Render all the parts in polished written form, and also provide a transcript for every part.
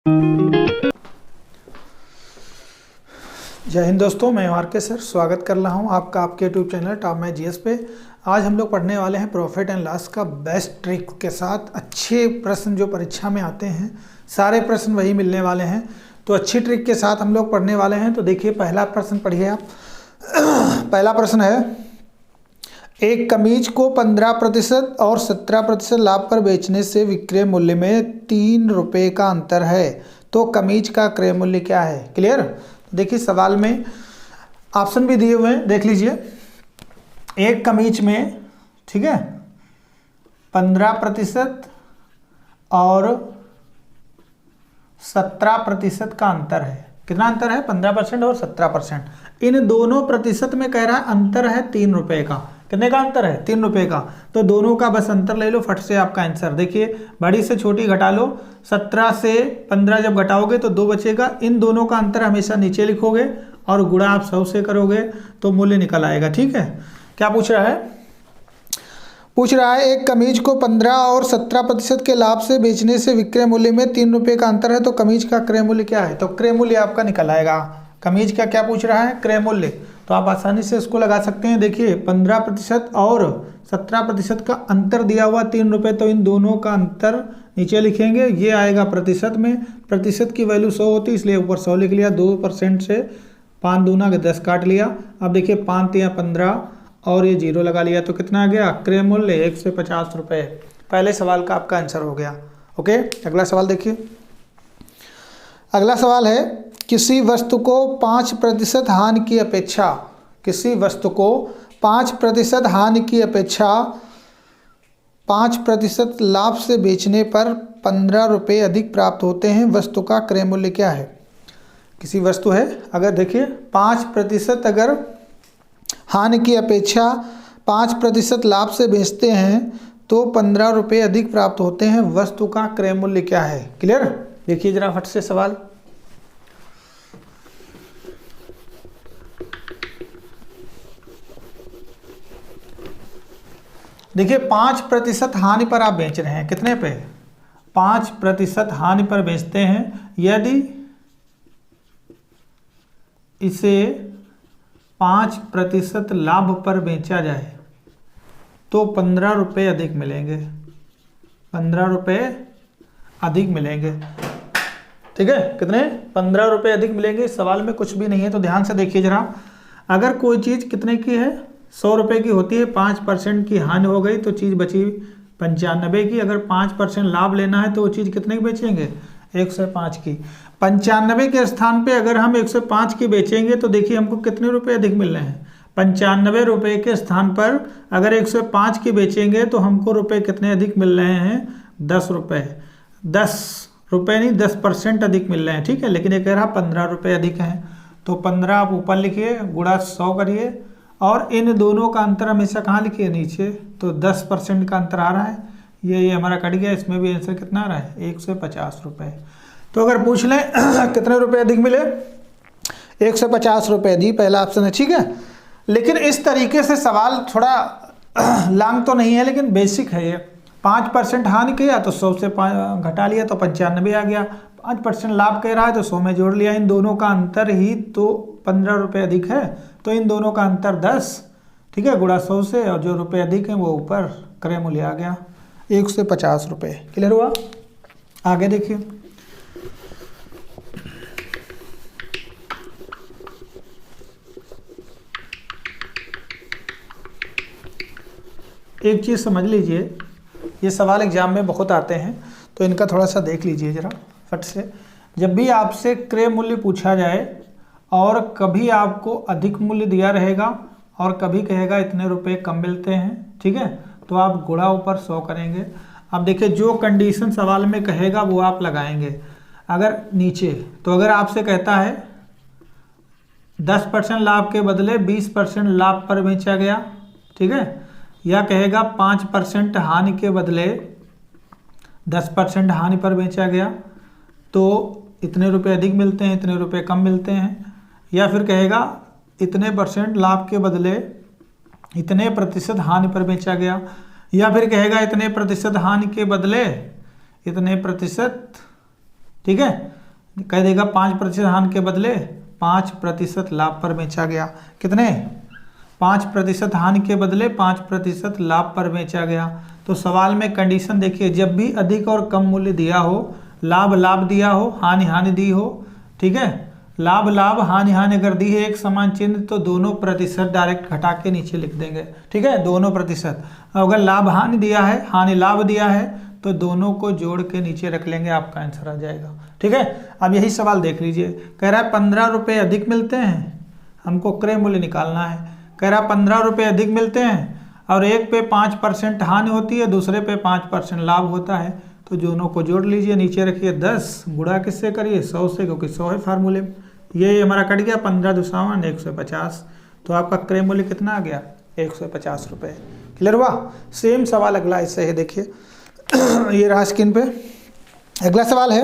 जय हिंद दोस्तों, मैं आर के सर स्वागत कर रहा हूं आपका आपके YouTube channel top math GS पे। आज हम लोग पढ़ने वाले हैं प्रॉफिट एंड लॉस का बेस्ट ट्रिक के साथ। अच्छे प्रश्न जो परीक्षा में आते हैं, सारे प्रश्न वही मिलने वाले हैं, तो अच्छी ट्रिक के साथ हम लोग पढ़ने वाले हैं। तो देखिए, पहला प्रश्न पढ़िए आप। पहला प्रश्न है, एक कमीज को 15% और 17% लाभ पर बेचने से विक्रय मूल्य में 3 रुपये का अंतर है, तो कमीज का क्रय मूल्य क्या है? क्लियर? देखिए, सवाल में ऑप्शन भी दिए हुए हैं, देख लीजिए। एक कमीज में, ठीक है, 15% और 17% का अंतर है। कितना अंतर है? 15% और 17%। इन दोनों प्रतिशत में कह रहा है अंतर है 3 रुपये का। कितने का अंतर है? 3 रुपये का। तो दोनों का बस अंतर ले लो, फट से आपका आंसर। देखिए, बड़ी से छोटी घटा लो, 17 से 15 जब घटाओगे तो 2 बचेगा। इन दोनों का अंतर हमेशा नीचे लिखोगे और गुणा आप 100 से करोगे तो मूल्य निकल आएगा। ठीक है? क्या पूछ रहा है? पूछ रहा है, एक कमीज को 15 और 17% के लाभ से बेचने से विक्रय मूल्य में 3 रुपये का अंतर है, तो कमीज का क्रय मूल्य क्या है? तो क्रय मूल्य आपका निकल आएगा। कमीज का क्या पूछ रहा है? क्रय मूल्य। तो आप आसानी से इसको लगा सकते हैं। देखिए, 15% और 17% का अंतर दिया हुआ 3 रुपये, तो इन दोनों का अंतर नीचे लिखेंगे। ये आएगा प्रतिशत में। प्रतिशत की वैल्यू 100 होती है, इसलिए ऊपर 100 लिख लिया। 2% से 5 दूना 10 काट लिया। अब देखिए, 5 या 15 और ये 0 लगा लिया, तो कितना आ गया? क्रय मूल्य 150 रुपये। पहले सवाल का आपका आंसर हो गया। ओके, अगला सवाल देखिए। अगला सवाल है, किसी वस्तु को 5% हानि की अपेक्षा, किसी वस्तु को 5% हानि की अपेक्षा 5% लाभ से बेचने पर 15 रुपये अधिक प्राप्त होते हैं, वस्तु का क्रय मूल्य क्या है? किसी वस्तु है, अगर देखिए 5% अगर हानि की अपेक्षा 5% लाभ से बेचते हैं तो 15 रुपये अधिक प्राप्त होते हैं, वस्तु का क्रय मूल्य क्या है? क्लियर? देखिए जरा फट से सवाल। देखिए, 5% हानि पर आप बेच रहे हैं। कितने पे? 5% हानि पर बेचते हैं। यदि इसे 5% लाभ पर बेचा जाए तो 15 रुपये अधिक मिलेंगे। 15 रुपये अधिक मिलेंगे। ठीक है? कितने? 15 रुपये अधिक मिलेंगे। सवाल में कुछ भी नहीं है, तो ध्यान से देखिए जरा। अगर कोई चीज़ कितने की है? 100 रुपये की होती है, 5% की हानि हो गई तो चीज़ बची 95 की। अगर 5% लाभ लेना है तो वो चीज़ कितने की बेचेंगे? 105 की। 95 के स्थान पे अगर हम 105 की बेचेंगे तो देखिए हमको कितने रुपए अधिक मिल रहे हैं? 95 रुपये के स्थान पर अगर 105 की बेचेंगे तो हमको रुपए कितने अधिक मिल रहे हैं? 10 रुपये। 10 रुपये नहीं, 10% अधिक मिल रहे हैं। ठीक है? लेकिन ये कह रहा 15 रुपये अधिक हैं, तो 15 आप ऊपर लिखिए, गुणा 100 करिए, और इन दोनों का अंतर हमेशा कहाँ लिखिए? नीचे। तो 10% का अंतर आ रहा है। ये हमारा कट गया। इसमें भी आंसर कितना आ रहा है? 150 रुपये। तो अगर पूछ लें कितने रुपए अधिक मिले? 150 रुपये दी, पहला ऑप्शन है। ठीक है? लेकिन इस तरीके से सवाल थोड़ा लॉन्ग तो नहीं है, लेकिन बेसिक है ये। 5% हानि किया तो 100 से घटा लिया तो 95 आ गया। 5% लाभ कह रहा है तो 100 में जोड़ लिया। इन दोनों का अंतर ही तो 15 रुपये अधिक है, तो इन दोनों का अंतर 10, ठीक है, गुणा 100 से, और जो रुपये अधिक हैं वो ऊपर क्रय मूल्य आ गया 150 रुपये। क्लियर हुआ? आगे देखिए। एक चीज़ समझ लीजिए, ये सवाल एग्जाम में बहुत आते हैं, तो इनका थोड़ा सा देख लीजिए ज़रा फट से। जब भी आपसे क्रय मूल्य पूछा जाए और कभी आपको अधिक मूल्य दिया रहेगा और कभी कहेगा इतने रुपए कम मिलते हैं, ठीक है, तो आप गुणा ऊपर 100 करेंगे। अब देखिए, जो कंडीशन सवाल में कहेगा वो आप लगाएंगे। अगर नीचे, तो अगर आपसे कहता है 10% लाभ के बदले 20% लाभ पर बेचा गया, ठीक है, या कहेगा 5% हानि के बदले 10% हानि पर बेचा गया, तो इतने रुपए अधिक मिलते हैं, इतने रुपए कम मिलते हैं, या फिर कहेगा इतने % लाभ के बदले इतने प्रतिशत हानि पर बेचा गया, या फिर कहेगा इतने प्रतिशत हानि के बदले इतने प्रतिशत, ठीक है, कह देगा 5% हानि के बदले 5% लाभ पर बेचा गया। कितने? 5% हानि के बदले 5% लाभ पर बेचा गया। तो सवाल में कंडीशन देखिए, जब भी अधिक और कम मूल्य दिया हो, लाभ लाभ दिया हो, हानि हानि दी हो, ठीक है, लाभ लाभ हानि हानि अगर दी है एक समान चिन्ह तो दोनों प्रतिशत डायरेक्ट घटा के नीचे लिख देंगे। ठीक है, दोनों प्रतिशत। अगर लाभ हानि दिया है, हानि लाभ दिया है, तो दोनों को जोड़ के नीचे रख लेंगे, आपका आंसर आ जाएगा। ठीक है, अब यही सवाल देख लीजिए। कह रहा है 15 रुपये अधिक मिलते हैं, हमको क्रय मूल्य निकालना है। कह रहा है 15 रुपये अधिक मिलते हैं और एक पे 5% हानि होती है, दूसरे पे 5% लाभ होता है, तो दोनों को जोड़ लीजिए, नीचे रखिए 10 गुणा किससे करिए 100 से, क्योंकि 100 है फार्मूले में। ये हमारा कट गया 15 दूसरा 150, तो आपका क्रय मूल्य कितना आ गया 150 रुपये। क्लियर हुआ? सेम सवाल अगला इससे है, देखिए ये रहा स्क्रीन पे। अगला सवाल है,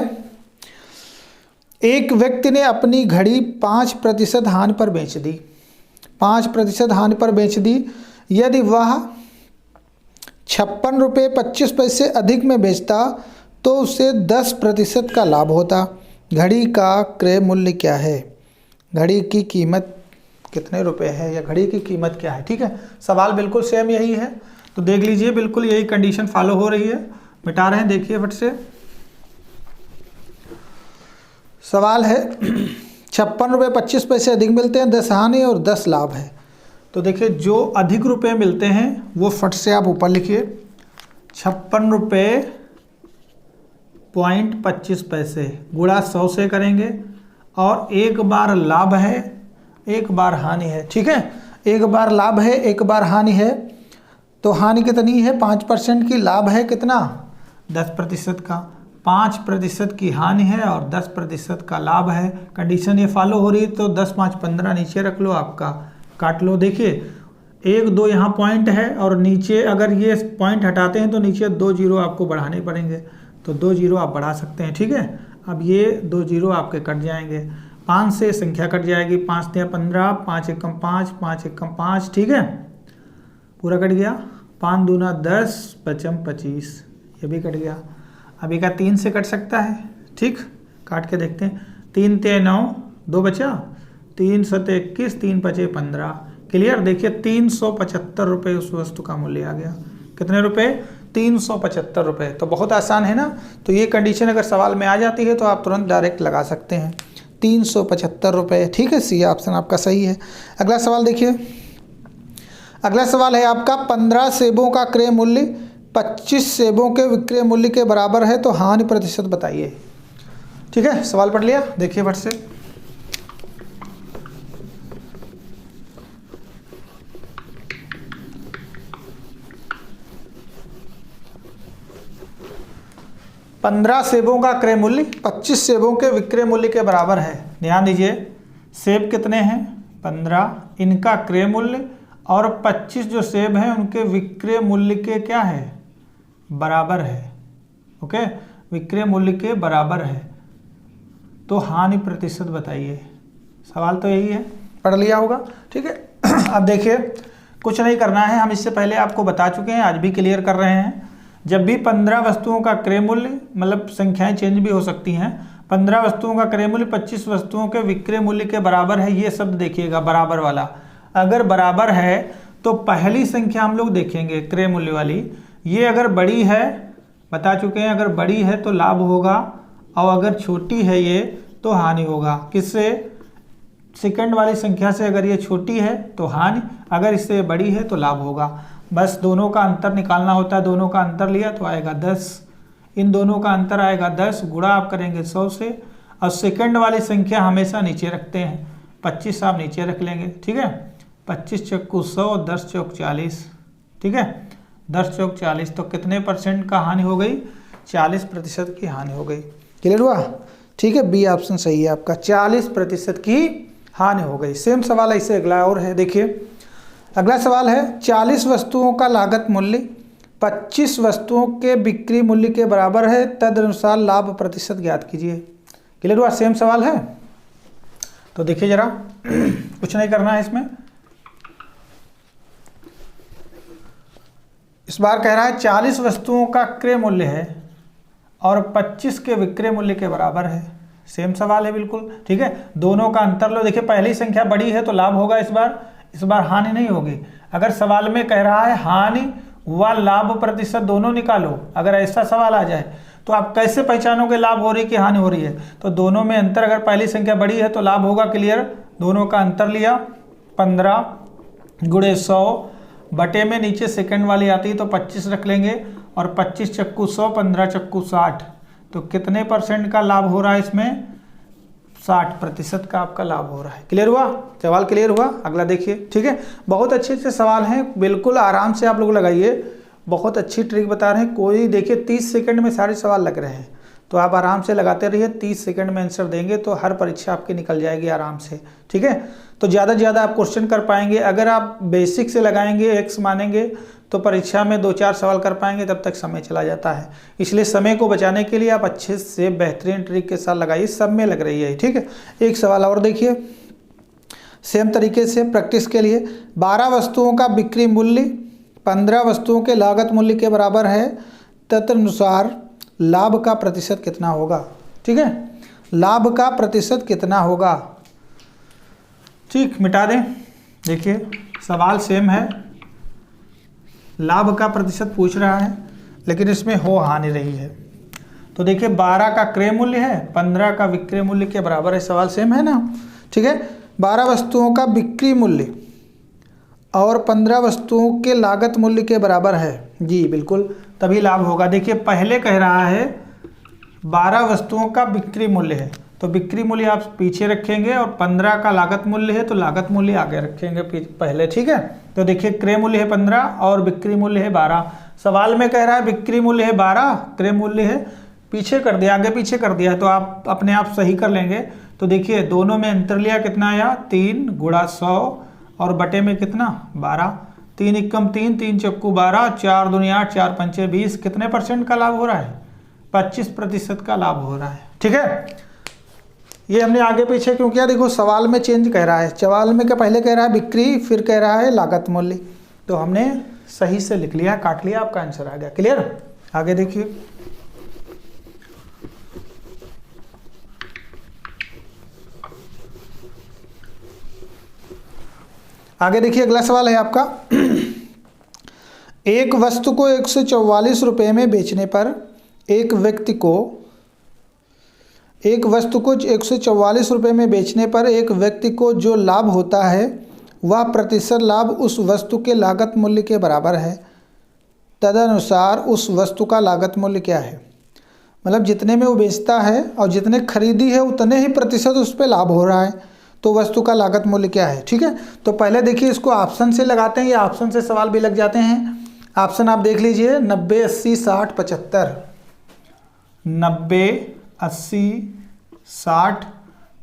एक व्यक्ति ने अपनी घड़ी 5% हानि पर बेच दी। 5% हानि पर बेच दी। यदि वह 56 रुपये 25 पैसे अधिक में बेचता तो उसे 10% का लाभ होता। घड़ी का क्रय मूल्य क्या है? घड़ी की कीमत कितने रुपए है या घड़ी की कीमत क्या है? ठीक है, सवाल बिल्कुल सेम यही है, तो देख लीजिए बिल्कुल यही कंडीशन फॉलो हो रही है। मिटा रहे हैं, देखिए फट से। सवाल है 56 रुपये 25 पैसे अधिक मिलते हैं, 10 हानि और 10 लाभ है। तो देखिए जो अधिक रुपए मिलते हैं वो फट से आप ऊपर लिखिए 56 रुपये 25 पैसे गुणा 100 से करेंगे, और एक बार लाभ है एक बार हानि है। ठीक है, एक बार लाभ है एक बार हानि है, तो हानि कितनी है 5% की, लाभ है कितना 10% का। 5% की हानि है और 10% का लाभ है। कंडीशन ये फॉलो हो रही है, तो 10 5 15 नीचे रख लो, आपका काट लो। देखिए 1 2 यहाँ पॉइंट है और नीचे अगर ये पॉइंट हटाते हैं तो नीचे 2 जीरो आपको बढ़ाने पड़ेंगे, तो 2 जीरो आप बढ़ा सकते हैं। ठीक है, अब ये 2 जीरो आपके कट जाएंगे, 5 से संख्या कट जाएगी, 5 तिया 15, 5 एकम 5, 5 एकम 5। ठीक है, पूरा कट गया। 5 दूना 10, 5 25, ये भी कट गया। अभी का 3 से कट सकता है। ठीक, काट के देखते हैं। 3 ते 9, 2 बचा, 3 7 21, 3 5 15। क्लियर? देखिए 375 रुपये उस वस्तु का मूल्य आ गया। कितने रुपए? 375 रुपये। तो बहुत आसान है ना। तो ये कंडीशन अगर सवाल में आ जाती है तो आप तुरंत डायरेक्ट लगा सकते हैं, 375 रुपये। ठीक है, सी ऑप्शन आपका सही है। अगला सवाल देखिए। अगला सवाल है आपका 15 सेबों का क्रय मूल्य 25 सेबों के विक्रय मूल्य के बराबर है, तो हानि प्रतिशत बताइए। ठीक है, सवाल पढ़ लिया, देखिए फट से। पंद्रह सेबों का क्रय मूल्य 25 सेबों के विक्रय मूल्य के बराबर है। ध्यान दीजिए, सेब कितने हैं 15, इनका क्रय मूल्य, और 25 जो सेब हैं उनके विक्रय मूल्य के क्या है बराबर है। ओके, विक्रय मूल्य के बराबर है, तो हानि प्रतिशत बताइए। सवाल तो यही है, पढ़ लिया होगा। ठीक है, अब देखिए कुछ नहीं करना है, हम इससे पहले आपको बता चुके हैं, आज भी क्लियर कर रहे हैं। जब भी 15 वस्तुओं का क्रय मूल्य, मतलब संख्याएं चेंज भी हो सकती हैं, 15 वस्तुओं का क्रय मूल्य 25 वस्तुओं के विक्रय मूल्य के बराबर है, ये शब्द देखिएगा बराबर वाला। अगर बराबर है तो पहली संख्या हम लोग देखेंगे क्रय मूल्य वाली, ये अगर बड़ी है, बता चुके हैं, अगर बड़ी है तो लाभ होगा, और अगर छोटी है ये तो हानि होगा। किससे? सेकंड वाली संख्या से। अगर ये छोटी है तो हानि, अगर इससे बड़ी है तो लाभ होगा। बस दोनों का अंतर निकालना होता है, दोनों का अंतर लिया तो आएगा 10, इन दोनों का अंतर आएगा 10, गुणा आप करेंगे 100 से, और सेकंड वाली संख्या हमेशा नीचे रखते हैं, 25 आप नीचे रख लेंगे। ठीक है, 25 चौको 100, 10 चौक 40। ठीक है, 10 चौक 40, तो कितने परसेंट का हानि हो गई? 40% की हानि हो गई। क्लियर हुआ? ठीक है, बी ऑप्शन सही है आपका, 40% की हानि हो गई। सेम सवाल ऐसे अगला और है, देखिए। अगला सवाल है 40 वस्तुओं का लागत मूल्य 25 वस्तुओं के बिक्री मूल्य के बराबर है, तदनुसार लाभ प्रतिशत ज्ञात कीजिए। क्लियर हुआ? सेम सवाल है, तो देखिए जरा, कुछ नहीं करना है इसमें। इस बार कह रहा है 40 वस्तुओं का क्रय मूल्य है और 25 के विक्रय मूल्य के बराबर है। सेम सवाल है बिल्कुल, ठीक है। दोनों का अंतर लो, देखिए पहली संख्या बड़ी है तो लाभ होगा इस बार हानि नहीं होगी। अगर सवाल में कह रहा है हानि व लाभ प्रतिशत दोनों निकालो, अगर ऐसा सवाल आ जाए तो आप कैसे पहचानोगे लाभ हो रही है कि हानि हो रही है? तो दोनों में अंतर, अगर पहली संख्या बड़ी है तो लाभ होगा, क्लियर। दोनों का अंतर लिया 15 गुणे 100 बटे में नीचे सेकंड वाली आती है तो 25 रख लेंगे, और 25 चक्कू 100, 15 चक्कू 60, तो कितने परसेंट का लाभ हो रहा है इसमें? 60% का आपका लाभ हो रहा है। क्लियर हुआ? सवाल क्लियर हुआ? अगला देखिए, ठीक है। बहुत अच्छे अच्छे सवाल हैं, बिल्कुल आराम से आप लोग लगाइए, बहुत अच्छी ट्रिक बता रहे हैं। कोई देखिए 30 सेकंड में सारे सवाल लग रहे हैं, तो आप आराम से लगाते रहिए, 30 सेकंड में आंसर देंगे तो हर परीक्षा आपकी निकल जाएगी आराम से, ठीक है। तो ज़्यादा से ज़्यादा आप क्वेश्चन कर पाएंगे। अगर आप बेसिक से लगाएंगे, एक्स मानेंगे, तो परीक्षा में 2-4 सवाल कर पाएंगे, तब तक समय चला जाता है। इसलिए समय को बचाने के लिए आप अच्छे से बेहतरीन ट्रिक के साथ लगाइए, सब में लग रही है, ठीक है। एक सवाल और देखिए, सेम तरीके से प्रैक्टिस के लिए, 12 वस्तुओं का बिक्री मूल्य 15 वस्तुओं के लागत मूल्य के बराबर है, तदनुसार लाभ का प्रतिशत कितना होगा? ठीक है, लाभ का प्रतिशत कितना होगा? ठीक, मिटा दें। देखिए सवाल सेम है, लाभ का प्रतिशत पूछ रहा है, लेकिन इसमें हो हानि रही है। तो देखिए 12 का क्रय मूल्य है, 15 का विक्रय मूल्य के बराबर है, सवाल सेम है ना, ठीक है। 12 वस्तुओं का बिक्री मूल्य और 15 वस्तुओं के लागत मूल्य के बराबर है, जी बिल्कुल, तभी लाभ होगा। देखिए पहले कह रहा है 12 वस्तुओं का बिक्री मूल्य है, तो बिक्री मूल्य आप पीछे रखेंगे, और 15 का लागत मूल्य है तो लागत मूल्य आगे रखेंगे पहले, ठीक है। तो देखिए क्रय मूल्य है 15 और बिक्री मूल्य है 12। सवाल में कह रहा है बिक्री मूल्य है 12, क्रय मूल्य है, पीछे कर दिया, आगे पीछे कर दिया, तो आप अपने आप सही कर लेंगे। तो देखिए दोनों में अंतर लिया, कितना आया? 3 गुणा 100 और बटे में कितना? 12। 3 एकम 3, 3 चक्कू 12, 4 दूनी 8, 4 पंचे 20। कितने परसेंट का लाभ हो रहा है? 25% का लाभ हो रहा है, ठीक है। ये हमने आगे पीछे क्यों किया? देखो सवाल में चेंज कह रहा है, सवाल में क्या पहले कह रहा है बिक्री, फिर कह रहा है लागत मूल्य, तो हमने सही से लिख लिया, काट लिया, आपका आंसर आ गया। क्लियर? आगे देखिए, आगे देखिए, अगला सवाल है आपका, एक वस्तु को 144 रुपये में बेचने पर एक व्यक्ति को 144 रुपये में बेचने पर एक व्यक्ति को जो लाभ होता है वह प्रतिशत लाभ उस वस्तु के लागत मूल्य के बराबर है, तदनुसार उस वस्तु का लागत मूल्य क्या है? मतलब जितने में वो बेचता है और जितने खरीदी है उतने ही प्रतिशत उस पर लाभ हो रहा है, तो वस्तु का लागत मूल्य क्या है? ठीक है, तो पहले देखिए इसको ऑप्शन से लगाते हैं, या ऑप्शन से सवाल भी लग जाते हैं। ऑप्शन आप देख लीजिए, 90, 80, 60, 75। 90, 80, 60,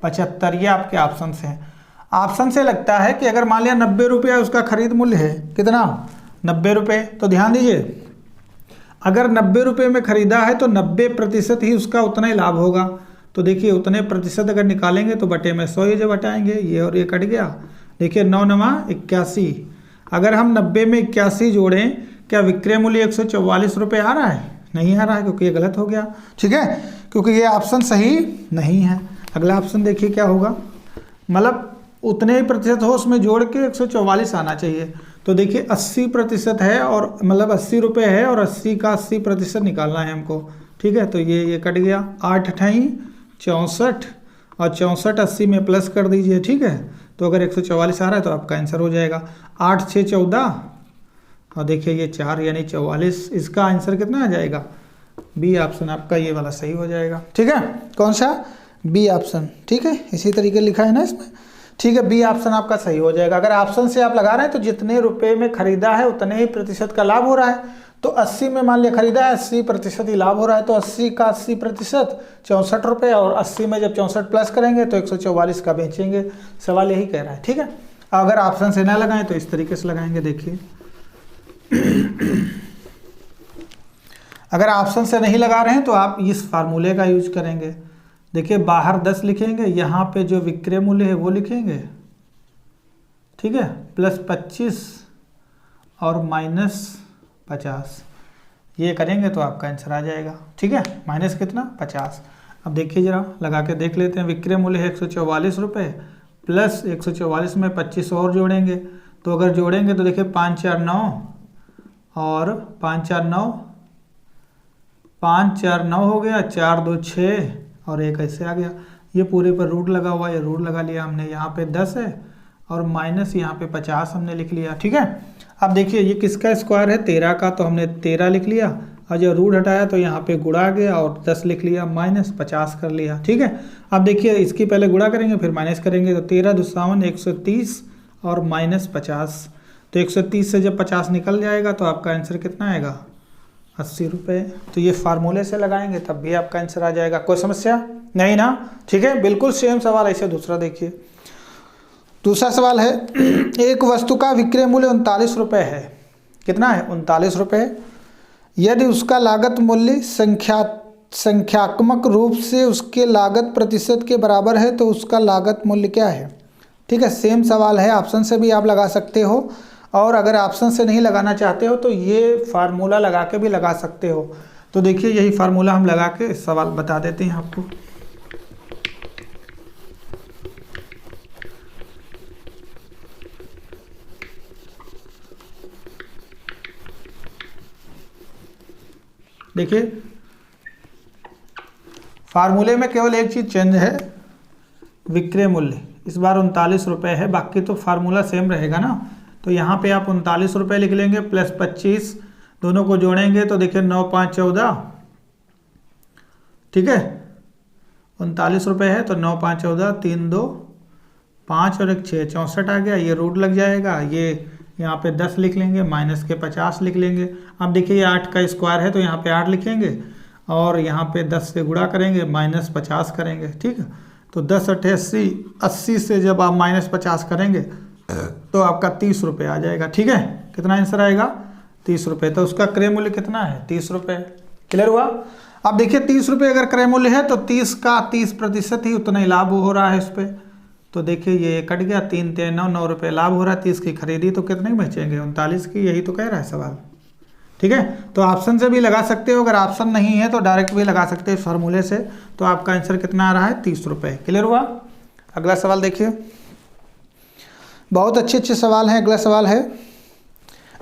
75, ये आपके ऑप्शन से हैं। ऑप्शन से लगता है कि अगर मान लिया 90 रुपया उसका खरीद मूल्य है, कितना? 90 रुपये। तो ध्यान दीजिए, अगर 90 रुपये में खरीदा है तो 90% ही उसका उतना ही लाभ होगा। तो देखिए उतने प्रतिशत अगर निकालेंगे तो बटे में 100 ही जब हटाएंगे, ये और ये कट गया। देखिए 9 9 81, अगर हम 90 में 81 जोड़ें, क्या विक्रय मूल्य 144 रुपये आ रहा है? नहीं आ रहा है, क्योंकि ये गलत हो गया। ठीक है, क्योंकि ये ऑप्शन सही नहीं है। अगला ऑप्शन देखिए क्या होगा, मतलब उतने ही प्रतिशत हो, उसमें जोड़ के 144 आना चाहिए। तो देखिए 80% है, और मतलब 80 रुपये है, और 80 का 80% निकालना है हमको। ठीक है, तो ये कट गया। 8 अठाई 64, और 64 80 में प्लस कर दीजिए। ठीक है, तो अगर 144 आ रहा है तो आपका आंसर हो जाएगा। 8 6 14, और देखिए ये 4 यानी 44। इसका आंसर कितना आ जाएगा? बी ऑप्शन आपका ये वाला सही हो जाएगा। ठीक है, कौन सा? B option. ठीक है, इसी तरीके लिखा है ना इसमें। ठीक है, बी ऑप्शन आपका सही हो जाएगा। अगर ऑप्शन से आप लगा रहे हैं तो जितने रुपए में खरीदा है उतने ही प्रतिशत का लाभ हो रहा है। तो 80 में मान लिया खरीदा है, 80% ही लाभ हो रहा है, तो 80 का 80% 64 रुपये, और 80 में जब 64 प्लस करेंगे तो 144 का बेचेंगे। सवाल यही कह रहा है। ठीक है, अगर ऑप्शन से ना लगाएं तो इस तरीके से लगाएंगे। देखिए अगर ऑप्शन से नहीं लगा रहे हैं तो आप इस फार्मूले का यूज करेंगे। देखिए बाहर 10 लिखेंगे, यहाँ पे जो विक्रय मूल्य है वो लिखेंगे। ठीक है, प्लस 25 और माइनस 50, ये करेंगे तो आपका आंसर आ जाएगा। ठीक है, माइनस कितना? 50। अब देखिए जरा लगा के देख लेते हैं। विक्रय मूल्य है 144 रुपये प्लस 144 में 25 और जोड़ेंगे, तो अगर जोड़ेंगे तो देखिए 5 4 9 और 5 4 9, 5 4 9 हो गया, 4 2 6 और एक ऐसे आ गया। ये पूरे पर रूट लगा हुआ है, ये रूट लगा लिया हमने। यहाँ पे 10 है और माइनस यहाँ पे 50 हमने लिख लिया। ठीक है, अब देखिए ये किसका स्क्वायर है, 13 का, तो हमने 13 लिख लिया और जब रूट हटाया तो यहाँ पे गुणा गया और 10 लिख लिया, माइनस 50 कर लिया। ठीक है, अब देखिए इसकी पहले गुणा करेंगे फिर माइनस करेंगे, तो 13 2 7 130 और माइनस 50, तो 130 से जब 50 निकल जाएगा तो आपका आंसर कितना आएगा, 80 रुपये। तो ये फार्मूले से लगाएंगे तब भी आपका आंसर आ जाएगा। कोई समस्या नहीं ना? ठीक है, बिल्कुल सेम सवाल। ऐसे दूसरा देखिए, दूसरा सवाल है एक वस्तु का विक्रय मूल्य 39 रुपये है। कितना है, 39 रुपये। यदि उसका लागत मूल्य संख्यात्मक रूप से उसके लागत प्रतिशत के बराबर है तो उसका लागत मूल्य क्या है। ठीक है, सेम सवाल है, ऑप्शन से भी आप लगा सकते हो और अगर ऑप्शन से नहीं लगाना चाहते हो तो ये फार्मूला लगा के भी लगा सकते हो। तो देखिए यही फार्मूला हम लगा के सवाल बता देते हैं आपको। देखिए फार्मूले में केवल एक चीज़ चेंज है, विक्रय मूल्य इस बार 39 रुपये है, बाकी तो फार्मूला सेम रहेगा ना। तो यहाँ पे आप 39 रुपये लिख लेंगे प्लस 25, दोनों को जोड़ेंगे तो देखिए 9 5 14। ठीक है, 39 रुपये है तो 9 5 14, 3 2 5 और 1 6, 64 आ गया। ये रूट लग जाएगा, ये यहाँ पे 10 लिख लेंगे, माइनस के 50 लिख लेंगे। अब देखिए ये 8 का स्क्वायर है तो यहाँ पे 8 लिखेंगे और यहाँ पे 10 से गुणा करेंगे, माइनस 50 करेंगे। ठीक है, तो 10 8 80, 80 से जब आप माइनस 50 करेंगे तो आपका 30 रुपये आ जाएगा। ठीक है, कितना आंसर आएगा, 30 रुपये। तो उसका क्रय मूल्य कितना है, 30 रुपये। क्लियर हुआ? अब देखिए 30 रुपये अगर क्रय मूल्य है तो 30 का 30% ही उतना ही लाभ हो रहा है इस पर। तो देखिए ये कट गया, 3 3 9 9 रुपये लाभ हो रहा है। 30 की खरीदी तो कितने बचेंगे, 39 की, यही तो कह रहा है सवाल। ठीक है, तो ऑप्शन से भी लगा सकते हो, अगर ऑप्शन नहीं है तो डायरेक्ट भी लगा सकते हो फार्मूले से। तो आपका आंसर कितना आ रहा है, 30 रुपये। क्लियर हुआ? अगला सवाल देखिए, बहुत अच्छे सवाल हैं। अगला सवाल है,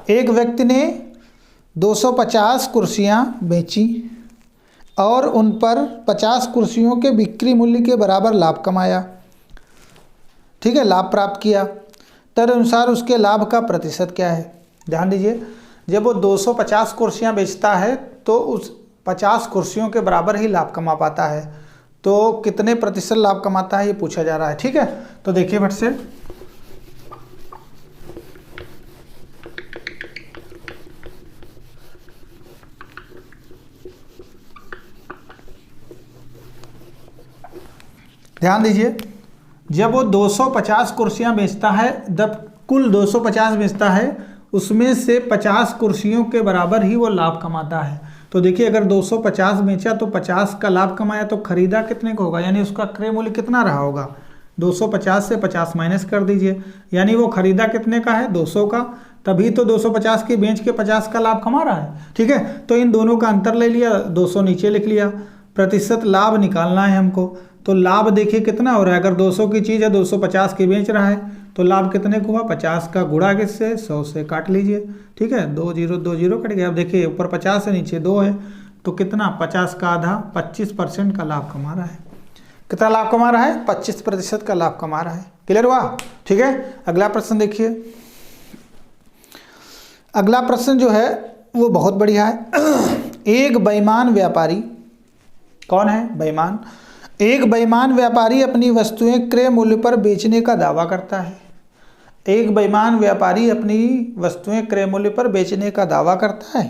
एक व्यक्ति ने 250 कुर्सियां बेची और उन पर 50 कुर्सियों के बिक्री मूल्य के बराबर लाभ कमाया। ठीक है, लाभ प्राप्त किया। तदनुसार उसके लाभ का प्रतिशत क्या है। ध्यान दीजिए, जब वो 250 कुर्सियां बेचता है तो उस 50 कुर्सियों के बराबर ही लाभ कमा पाता है। तो कितने प्रतिशत लाभ कमाता है ये पूछा जा रहा है। ठीक है, तो देखिए फट से, ध्यान दीजिए, जब वो 250 कुर्सियां बेचता है, जब कुल 250 बेचता है उसमें से 50 कुर्सियों के बराबर ही वो लाभ कमाता है। तो देखिए अगर 250 बेचा तो 50 का लाभ कमाया, तो खरीदा कितने को होगा, यानी उसका क्रय मूल्य कितना रहा होगा। 250 से 50 माइनस कर दीजिए, यानी वो खरीदा कितने का है, 200 का, तभी तो 250 की बेच के 50 का लाभ कमा रहा है। ठीक है, तो इन दोनों का अंतर ले लिया, 200 नीचे लिख लिया। प्रतिशत लाभ निकालना है हमको, तो लाभ देखिए कितना हो रहा है। अगर 200 की चीज़ है, 250 की बेच रहा है, तो लाभ कितने को हुआ, 50 का गुणा किससे, 100 से काट लीजिए। ठीक है, 2 0 2 0 कट गया। अब देखिए ऊपर 50 है, नीचे 2 है, तो कितना, 50 का आधा, 25% का लाभ कमा रहा है। कितना लाभ कमा रहा है, 25% का लाभ कमा रहा है। क्लियर हुआ? ठीक है, अगला प्रश्न देखिए। अगला प्रश्न जो है वो बहुत बढ़िया है। एक बेईमान व्यापारी, कौन है, बेईमान। एक बेईमान व्यापारी अपनी वस्तुएं क्रय मूल्य पर बेचने का दावा करता है। एक बेईमान व्यापारी अपनी वस्तुएं क्रय मूल्य पर बेचने का दावा करता है,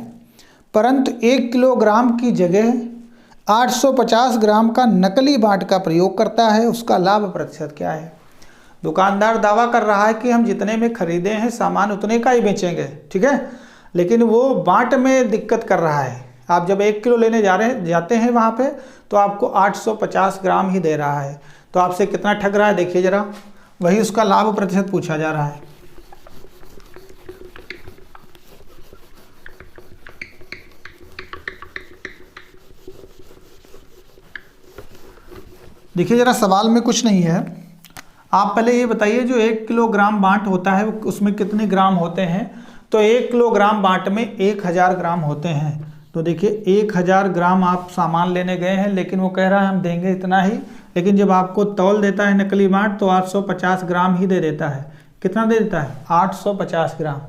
परंतु 1 किलोग्राम की जगह 850 ग्राम का नकली बाट का प्रयोग करता है। उसका लाभ प्रतिशत क्या है। दुकानदार दावा कर रहा है कि हम जितने में खरीदे हैं सामान उतने का ही बेचेंगे। ठीक है, लेकिन वो बाट में दिक्कत कर रहा है। आप जब 1 किलो लेने जाते हैं वहाँ पे, तो आपको 850 ग्राम ही दे रहा है। तो आपसे कितना ठग रहा है देखिए जरा, वही उसका लाभ प्रतिशत पूछा जा रहा है। देखिए ज़रा सवाल में कुछ नहीं है, आप पहले ये बताइए जो 1 किलोग्राम बांट होता है उसमें कितने ग्राम होते हैं। तो 1 किलोग्राम बांट में 1000 ग्राम होते हैं। तो देखिए 1000 ग्राम आप सामान लेने गए हैं, लेकिन वो कह रहा है हम देंगे इतना ही, लेकिन जब आपको तौल देता है नकली बांट तो 850 ग्राम ही दे देता है। कितना दे देता है? 850 ग्राम।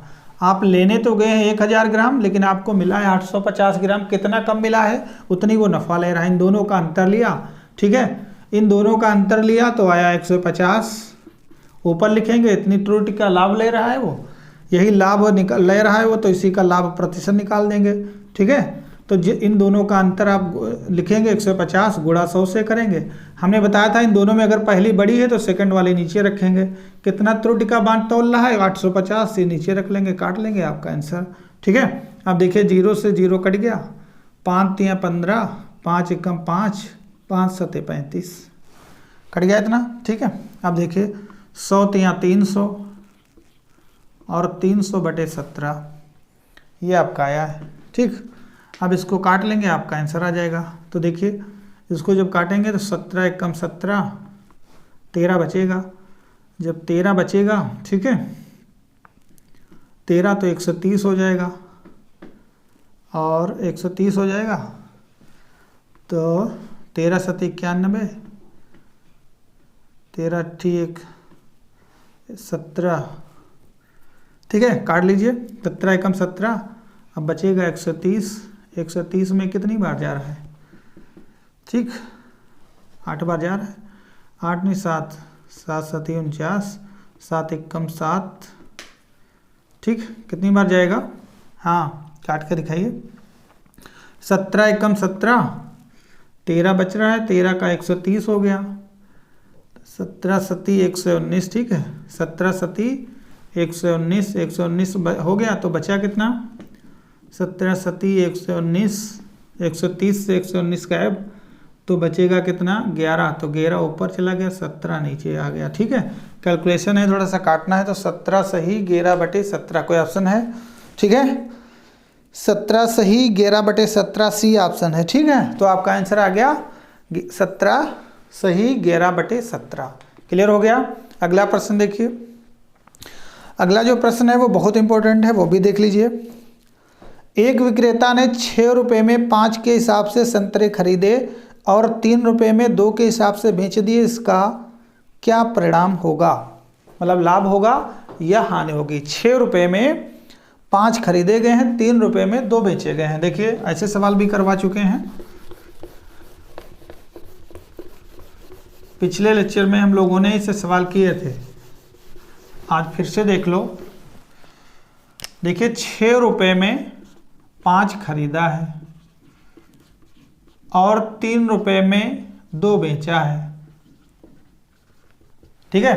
आप लेने तो गए हैं 1000 ग्राम, लेकिन आपको मिला है 850 ग्राम। कितना कम मिला है उतनी वो नफ़ा ले रहा है। इन दोनों का अंतर लिया, ठीक है, इन दोनों का अंतर लिया तो आया 150। ऊपर लिखेंगे इतनी त्रुटि का लाभ ले रहा है वो, यही लाभ ले रहा है वो, तो इसी का लाभ प्रतिशत निकाल देंगे, ठीक है। तो इन दोनों का अंतर आप लिखेंगे 150 गुणा 100 से करेंगे। हमने बताया था इन दोनों में अगर पहली बड़ी है तो सेकंड वाली नीचे रखेंगे। कितना त्रुटि का बांट तौल रहा है? 850 से नीचे रख लेंगे, काट लेंगे आपका आंसर, ठीक है। अब देखिए 0 से 0 कट गया, 5 तिया 15, 5 एकम 5, 5 सते 35, कट गया इतना, ठीक है। अब देखिए 100 तिया 300 और 300 बटे 17, ये आपका आया है, ठीक। अब इसको काट लेंगे, आपका आंसर आ जाएगा। तो देखिए इसको जब काटेंगे तो 17 एकम 17, 13 बचेगा। जब 13 बचेगा, ठीक है, 13 तो 130 हो जाएगा, और 130 हो जाएगा तो 13 सते 91, 13 ठीक 17, ठीक है, काट लीजिए। 17 एकम 17, अब बचेगा 130। 130 में कितनी बार जा रहा है? ठीक, 8 बार जा रहा है। 8 नहीं 7, 7 सती 49, 7 एकम 7, ठीक, कितनी बार जाएगा? हाँ, काट कर दिखाइए। 17 एकम 17, 13 बच रहा है, 13 का 130 हो गया, 17 सती 119, ठीक है, 17 सती 119, 119 हो गया तो बचा कितना? 17 सती 119, 130 से 119 गायब, तो बचेगा कितना? 11। तो 11 ऊपर चला गया, 17 नीचे आ गया, ठीक है। कैलकुलेशन है, थोड़ा सा काटना है, तो 17 सही 11 बटे 17 कोई ऑप्शन है, ठीक है। 17 सही 11 बटे 17 सी ऑप्शन है, ठीक है। तो आपका आंसर आ गया 17 सही 11 बटे 17। क्लियर हो गया। अगला प्रश्न देखिए। अगला जो प्रश्न है वो बहुत इंपॉर्टेंट है, वो भी देख लीजिए। एक विक्रेता ने 6 रुपये में 5 के हिसाब से संतरे खरीदे और 3 रुपये में 2 के हिसाब से बेच दिए, इसका क्या परिणाम होगा? मतलब लाभ होगा या हानि होगी? 6 रुपये में 5 खरीदे गए हैं, 3 रुपये में 2 बेचे गए हैं। देखिए ऐसे सवाल भी करवा चुके हैं, पिछले लेक्चर में हम लोगों ने इसे सवाल किए थे, आज फिर से देख लो। देखिए 6 रुपये में 5 खरीदा है और 3 रुपये में 2 बेचा है, ठीक है।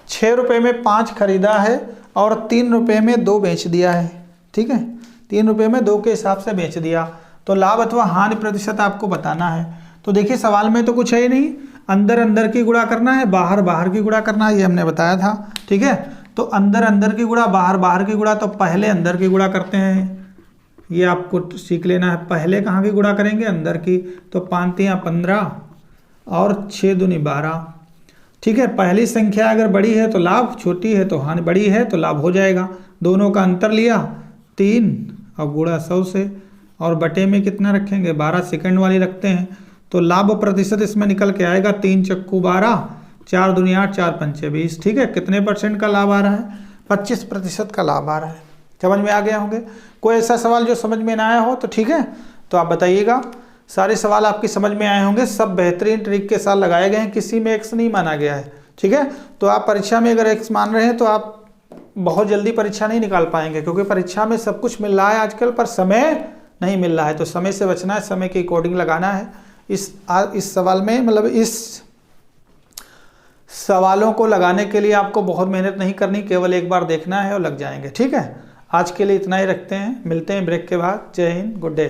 6 रुपये में 5 खरीदा है और 3 रुपये में 2 बेच दिया है, ठीक है। 3 रुपये में 2 के हिसाब से बेच दिया, तो लाभ अथवा हानि प्रतिशत आपको बताना है। तो देखिए सवाल में तो कुछ है ही नहीं, अंदर अंदर की गुणा करना है, बाहर बाहर की गुणा करना है, ये हमने बताया था, ठीक है। तो अंदर अंदर की गुणा, बाहर बाहर की गुणा, तो पहले अंदर की गुणा करते हैं, ये आपको सीख लेना है। पहले कहाँ की गुणा करेंगे? अंदर की। तो 5 तिया 15 और 6 दूनी 12, ठीक है। पहली संख्या अगर बड़ी है तो लाभ, छोटी है तो हानि, बड़ी है तो लाभ हो जाएगा। दोनों का अंतर लिया 3 और गुणा 100 से, और बटे में कितना रखेंगे? 12, सेकंड वाली रखते हैं, तो लाभ प्रतिशत इसमें निकल के आएगा 3 चक्कू 12, 4 दूनी 8, 4 पंचे 20, ठीक है। कितने % का लाभ आ रहा है? 25% का लाभ आ रहा है। समझ में आ गया होंगे। कोई ऐसा सवाल जो समझ में ना आया हो तो ठीक है, तो आप बताइएगा। सारे सवाल आपकी समझ में आए होंगे, सब बेहतरीन ट्रिक के साथ लगाए गए हैं, किसी में एक्स नहीं माना गया है, ठीक है। तो आप परीक्षा में अगर एक्स मान रहे हैं तो आप बहुत जल्दी परीक्षा नहीं निकाल पाएंगे, क्योंकि परीक्षा में सब कुछ मिल रहा है आजकल, पर समय नहीं मिल रहा है। तो समय से बचना है, समय के अकॉर्डिंग लगाना है। इस सवाल में, मतलब इस सवालों को लगाने के लिए आपको बहुत मेहनत नहीं करनी, केवल एक बार देखना है और लग जाएंगे, ठीक है। आज के लिए इतना ही रखते हैं, मिलते हैं ब्रेक के बाद। जय हिंद, गुड डे।